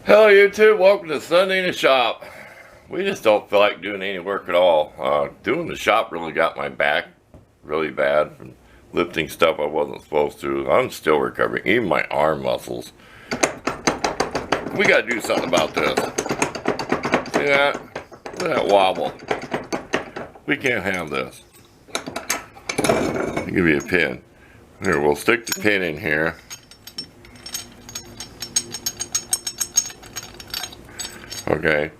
Hello YouTube, welcome to Sunday in the shop. We just don't feel like doing any work at all. Doing the shop really got my back really bad from lifting stuff I wasn't supposed to. I'm still recovering, even my arm muscles. We gotta do something about this. See that? Look at that wobble. We can't have this. I'll give you a pin. Here, we'll stick the pin in here. Okay,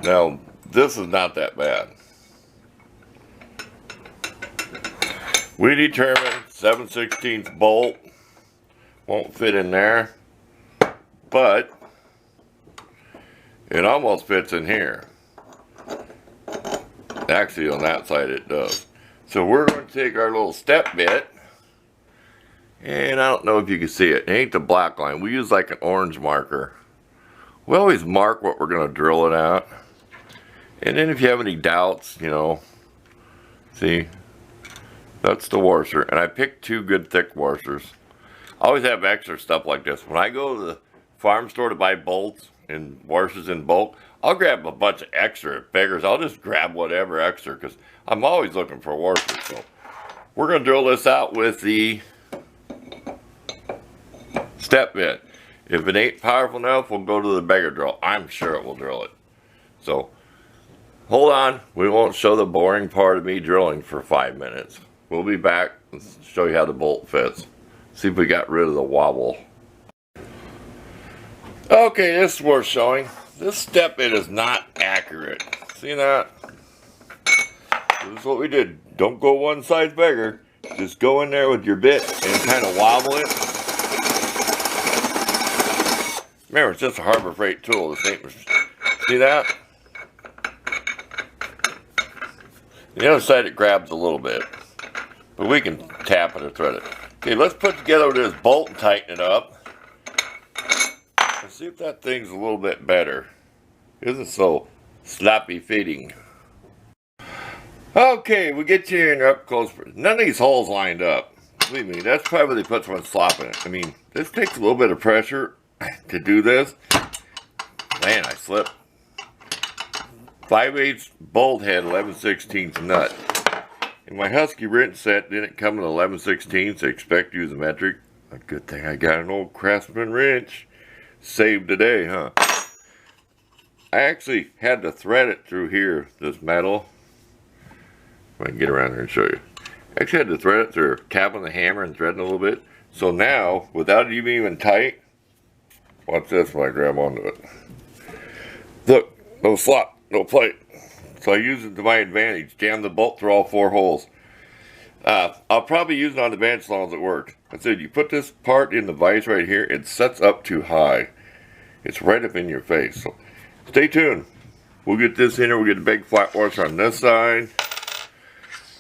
now this is not that bad. We determined 7/16 bolt won't fit in there, but it almost fits in here. Actually, on that side it does. So we're going to take our little step bit, and I don't know if you can see it. It ain't the black line. We use like an orange marker. We always mark what we're going to drill it at. And then if you have any doubts, you know, see, that's the washer. And I picked two good thick washers. I always have extra stuff like this. When I go to the farm store to buy bolts and washers in bulk, I'll grab a bunch of extra beggars. I'll just grab whatever extra because I'm always looking for washers. So we're going to drill this out with the step bit. If it ain't powerful enough, we'll go to the beggar drill. I'm sure it will drill it. So, hold on. We won't show the boring part of me drilling for 5 minutes. We'll be back and show you how the bolt fits. See if we got rid of the wobble. Okay, this is worth showing. This step bit is not accurate. See that? This is what we did. Don't go one size bigger. Just go in there with your bit and kind of wobble it. Remember, it's just a Harbor Freight tool. This ain't, see that? The other side it grabs a little bit, but we can tap it or thread it. Okay, let's put together this bolt and tighten it up. Let's see if that thing's a little bit better. It isn't so sloppy fitting. Okay, we get you in up close. None of these holes lined up. Believe me, that's probably where they put someone slop in it. I mean, this takes a little bit of pressure to do this. Man, I slipped. 5/8 bolt head, 11/16 nut. And my Husky wrench set didn't come in 11/16, so expect to use a metric. A good thing I got an old Craftsman wrench. Saved today, huh? I actually had to thread it through here, this metal. If I can get around here and show you. I actually had to thread it through, tapping the hammer and threading a little bit. So now, without it even tight, watch this when I grab onto it. Look, no slot, no plate. So I use it to my advantage. Jam the bolt through all 4 holes. I'll probably use it on the bench as long as it works. I said, you put this part in the vise right here, it sets up too high. It's right up in your face. So stay tuned. We'll get this in here. We'll get a big flat washer on this side.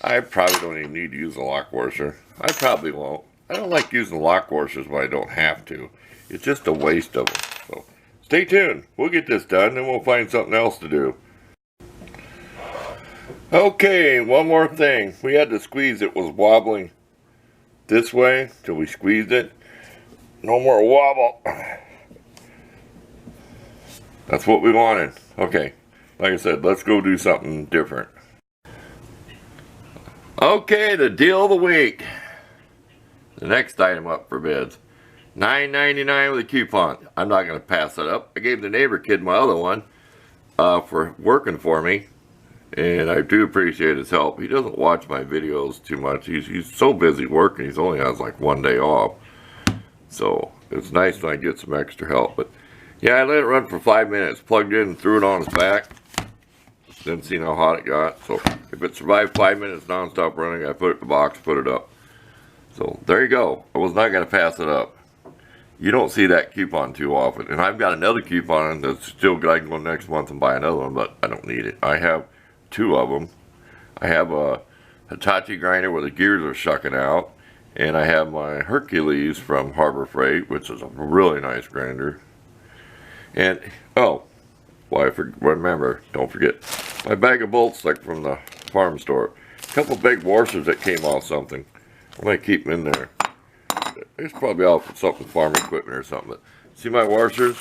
I probably don't even need to use a lock washer. I probably won't. I don't like using lock washers when I don't have to. It's just a waste of them. So stay tuned. We'll get this done and we'll find something else to do. Okay, one more thing. We had to squeeze. It was wobbling this way till we squeezed it. No more wobble. That's what we wanted. Okay, like I said, let's go do something different. Okay, the deal of the week. The next item up for bids. $9.99 with a coupon. I'm not going to pass that up. I gave the neighbor kid my other one for working for me. And I do appreciate his help. He doesn't watch my videos too much. He's so busy working. He's only has like 1 day off. So it's nice when I get some extra help. But yeah, I let it run for 5 minutes. Plugged in and threw it on his back. Didn't see how hot it got. So if it survived 5 minutes non-stop running, I put it in the box, put it up. So there you go. I was not going to pass it up. You don't see that coupon too often. And I've got another coupon that's still good. I can go next month and buy another one, but I don't need it. I have 2 of them. I have a Hitachi grinder where the gears are shucking out. And I have my Hercules from Harbor Freight, which is a really nice grinder. And, oh, well, remember, don't forget, my bag of bolts like from the farm store. A couple big washers that came off something. I might keep them in there. It's probably off of something, farm equipment or something. See my washers?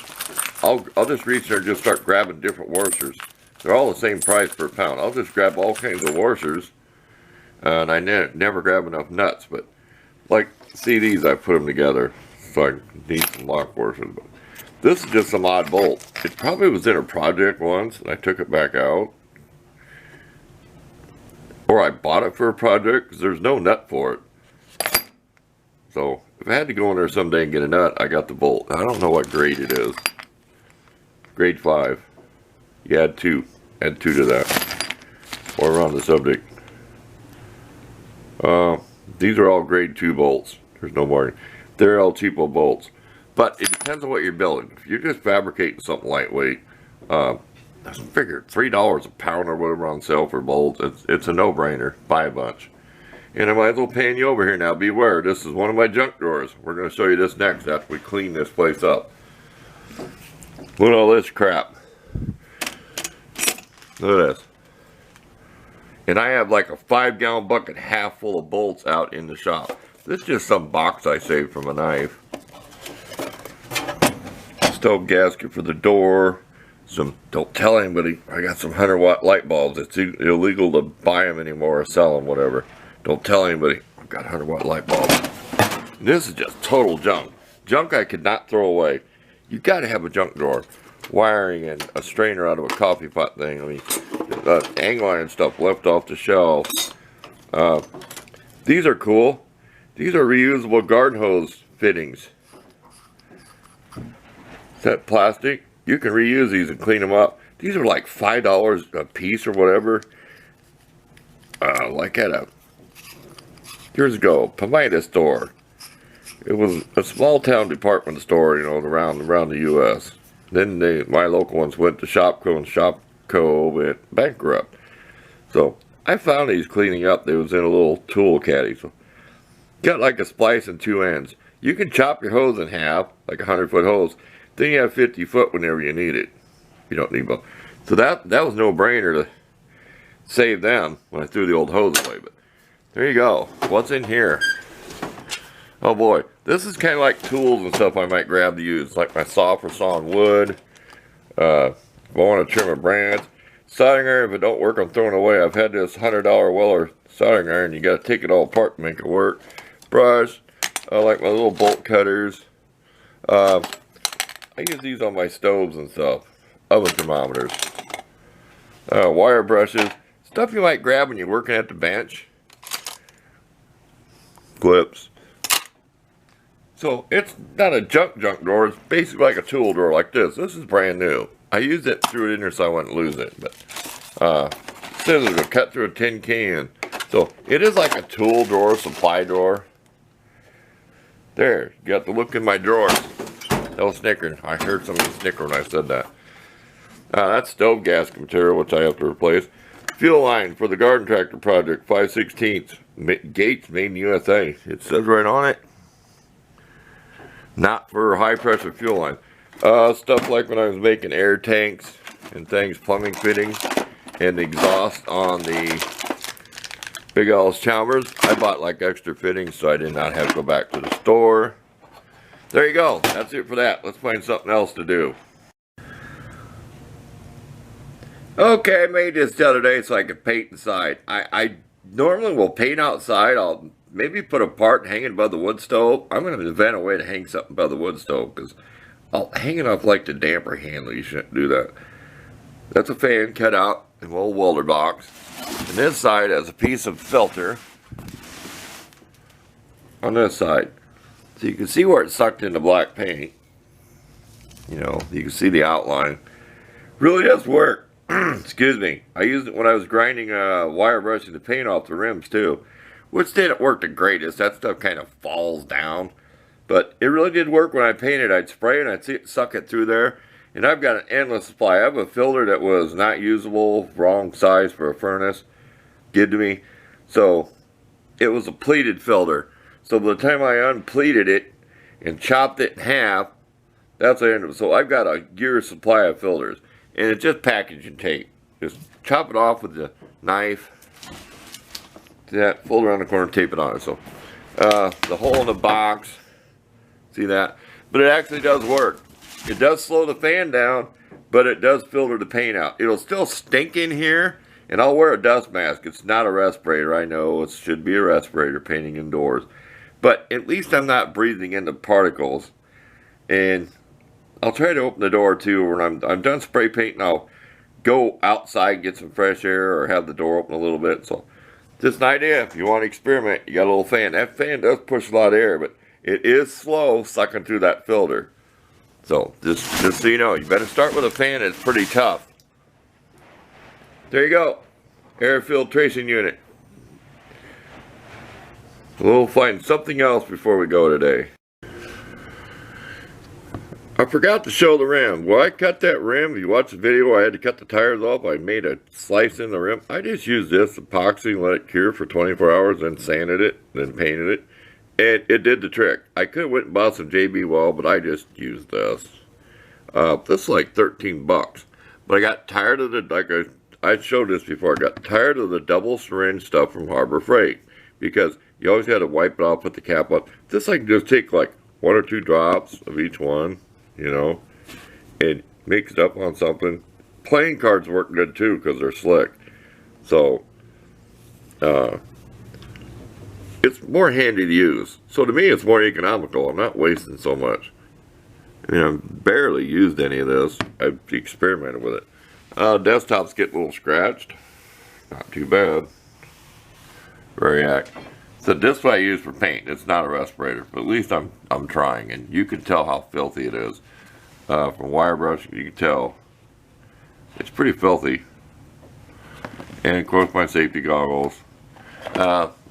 I'll just reach there and just start grabbing different washers. They're all the same price per pound. I'll just grab all kinds of washers. And I never grab enough nuts, but like, see these, I put them together. So I need some lock washers. But this is just some odd bolt. It probably was in a project once, and I took it back out. Or I bought it for a project, because there's no nut for it. So, if I had to go in there someday and get a nut, I got the bolt. I don't know what grade it is. Grade 5. You add 2. Add 2 to that. While we're on the subject. These are all grade 2 bolts. There's no more. They're all cheapo bolts. But it depends on what you're building. If you're just fabricating something lightweight, I figure $3 a pound or whatever on sale for bolts. It's a no-brainer. Buy a bunch. And I might as well pan you over here now. Beware, this is one of my junk drawers. We're going to show you this next after we clean this place up. Look at all this crap. Look at this. And I have like a 5-gallon bucket half full of bolts out in the shop. This is just some box I saved from a knife. Stove gasket for the door. Don't tell anybody, I got some 100-watt light bulbs. It's illegal to buy them anymore or sell them, whatever. Don't tell anybody. I've got 100-watt light bulbs. This is just total junk. Junk I could not throw away. You got to have a junk drawer. Wiring and a strainer out of a coffee pot thing. I mean, angle iron stuff left off the shelf. These are cool. These are reusable garden hose fittings. Is that plastic? You can reuse these and clean them up. These are like $5 a piece or whatever. Like at a years ago, Pomida store. It was a small town department store, you know, around the U.S. Then my local ones went to Shopco, and Shopco went bankrupt. So I found these cleaning up. They was in a little tool caddy. So got like a splice and 2 ends. You can chop your hose in half, like a 100-foot hose. Then you have 50 foot whenever you need it. You don't need both. So that was no brainer to save them when I threw the old hose away. But there you go. What's in here? Oh boy, this is kind of like tools and stuff I might grab to use, like my saw for sawing wood. If I want to trim a branch, soldering iron. If it don't work, I'm throwing it away. I've had this $100 Weller soldering iron. You got to take it all apart to make it work. Brush, like my little bolt cutters. I use these on my stoves and stuff. Oven thermometers. Wire brushes. Stuff you might grab when you're working at the bench. Clips. So it's not a junk drawer. It's basically like a tool drawer like this. This is brand new. I used it, threw it in there so I wouldn't lose it. But scissors will cut through a tin can. So it is like a tool drawer, supply drawer. There, you got the look in my drawer. That was snickering. I heard somebody snicker when I said that. That's stove gasket material, which I have to replace. Fuel line for the garden tractor project, 5/16. Gates made in USA. It says right on it. Not for high pressure fuel line. Stuff like when I was making air tanks and things, plumbing fittings, and the exhaust on the Big Al's Chalmers. I bought like extra fittings so I did not have to go back to the store. There you go. That's it for that. Let's find something else to do. Okay, I made this the other day so I could paint inside. I normally will paint outside. I'll maybe put a part and hang it above the wood stove. I'm going to invent a way to hang something above the wood stove because I'll hang it off like the damper handle. You shouldn't do that. That's a fan cut out in a little welder box. And this side has a piece of filter on this side. So you can see where it's sucked into black paint. You know, you can see the outline. Really does work. Excuse me. I used it when I was grinding wire brushing the paint off the rims too. Which didn't work the greatest. That stuff kind of falls down. But it really did work when I painted. I'd spray and I'd see it suck it through there. And I've got an endless supply. I have a filter that was not usable, wrong size for a furnace. Give to me. So it was a pleated filter. So by the time I unpleated it and chopped it in half, that's the end of it. So I've got a year's supply of filters. And it's just packaging tape. Just chop it off with the knife. That, fold around the corner, tape it on it. So the hole in the box, see that? But it actually does work. It does slow the fan down, but it does filter the paint out. It'll still stink in here, and I'll wear a dust mask. It's not a respirator. I know it should be a respirator painting indoors. But at least I'm not breathing in the particles. And I'll try to open the door too when I'm done spray painting. I'll go outside, get some fresh air, or have the door open a little bit. So just an idea. If you want to experiment, you got a little fan. That fan does push a lot of air, but it is slow sucking through that filter. So just so you know, you better start with a fan that's pretty tough. There you go. Air filtration unit. We'll find something else before we go today. I forgot to show the rim. Well, I cut that rim. If you watch the video, I had to cut the tires off. I made a slice in the rim. I just used this epoxy and let it cure for 24 hours, then sanded it, then painted it. And it did the trick. I could have went and bought some JB Wall, but I just used this. This is like 13 bucks. But I got tired of the, like I showed this before, I got tired of the double syringe stuff from Harbor Freight. Because you always had to wipe it off, put the cap on. This I can just take like 1 or 2 drops of each one, you know, and mix it up on something. Playing cards work good too because they're slick. So, it's more handy to use. So to me, it's more economical. I'm not wasting so much. I mean, I've barely used any of this. I've experimented with it. Desktop's getting a little scratched. Not too bad. Very active. So this is what I use for paint. It's not a respirator, but at least I'm trying, and you can tell how filthy it is. From wire brush, you can tell it's pretty filthy. And of course, my safety goggles.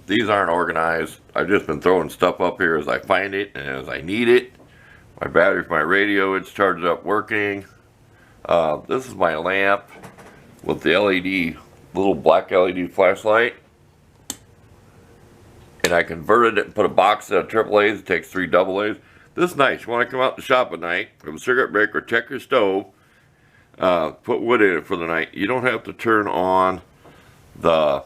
These aren't organized. I've just been throwing stuff up here as I find it and as I need it. My battery for my radio, it's charged up, working. This is my lamp with the LED, little black LED flashlight. And I converted it and put a box of AAA's. It takes 3 AA's. This is nice. You want to come out to shop at night, have a cigarette break, or check your stove. Put wood in it for the night. You don't have to turn on the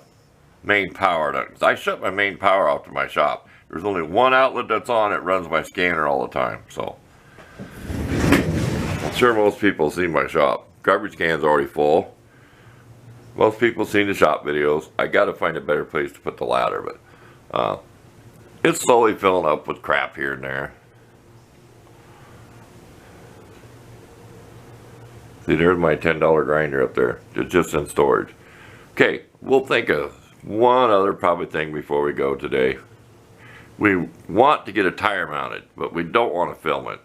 main power. Because I shut my main power off to my shop. There's only one outlet that's on. It runs my scanner all the time. So I'm sure most people have seen my shop. Garbage can's already full. Most people have seen the shop videos. I got to find a better place to put the ladder, but it's slowly filling up with crap here and there. See, there's my $10 grinder up there, just in storage. Okay, we'll think of one other probably thing before we go today. We want to get a tire mounted, but we don't want to film it.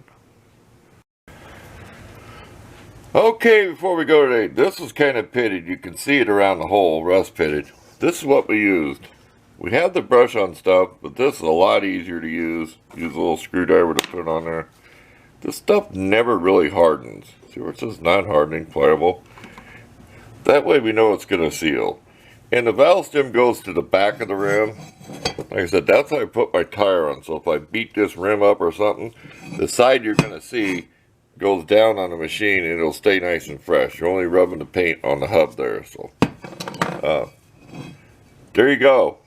Okay, before we go today, this is kind of pitted. You can see it around the hole, rust pitted. This is what we used. We have the brush on stuff, but this is a lot easier to use. Use a little screwdriver to put it on there. This stuff never really hardens. See where it says not hardening, pliable. That way we know it's going to seal. And the valve stem goes to the back of the rim. Like I said, that's how I put my tire on. So if I beat this rim up or something, the side you're going to see goes down on the machine and it'll stay nice and fresh. You're only rubbing the paint on the hub there. So there you go.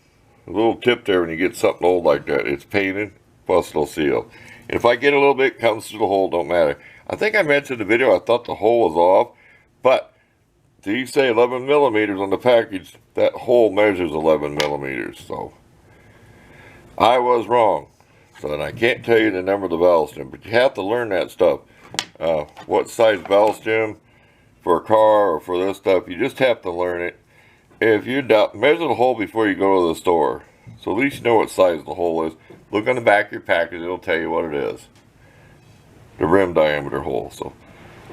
A little tip there when you get something old like that. It's painted, plus it'll seal. And if I get a little bit, it comes through the hole, don't matter. I think I mentioned in the video, I thought the hole was off, but these say 11 millimeters on the package. That hole measures 11 millimeters, so I was wrong. So then I can't tell you the number of the valve stem, but you have to learn that stuff. What size valve stem for a car or for this stuff, you just have to learn it. If you doubt, measure the hole before you go to the store. So at least you know what size the hole is. Look on the back of your package, it'll tell you what it is. The rim diameter hole. So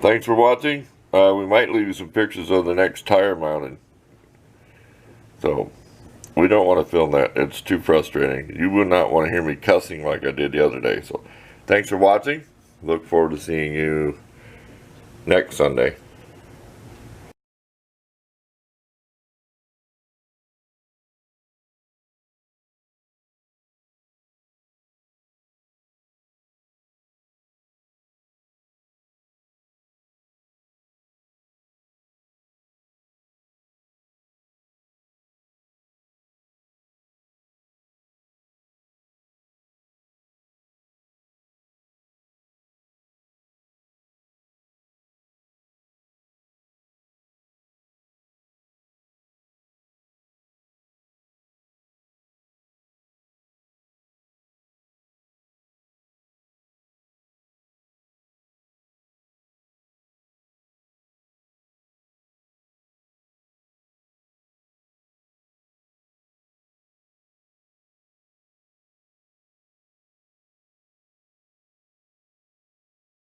thanks for watching. We might leave you some pictures of the next tire mounted. So we don't want to film that. It's too frustrating. You would not want to hear me cussing like I did the other day. So thanks for watching. Look forward to seeing you next Sunday.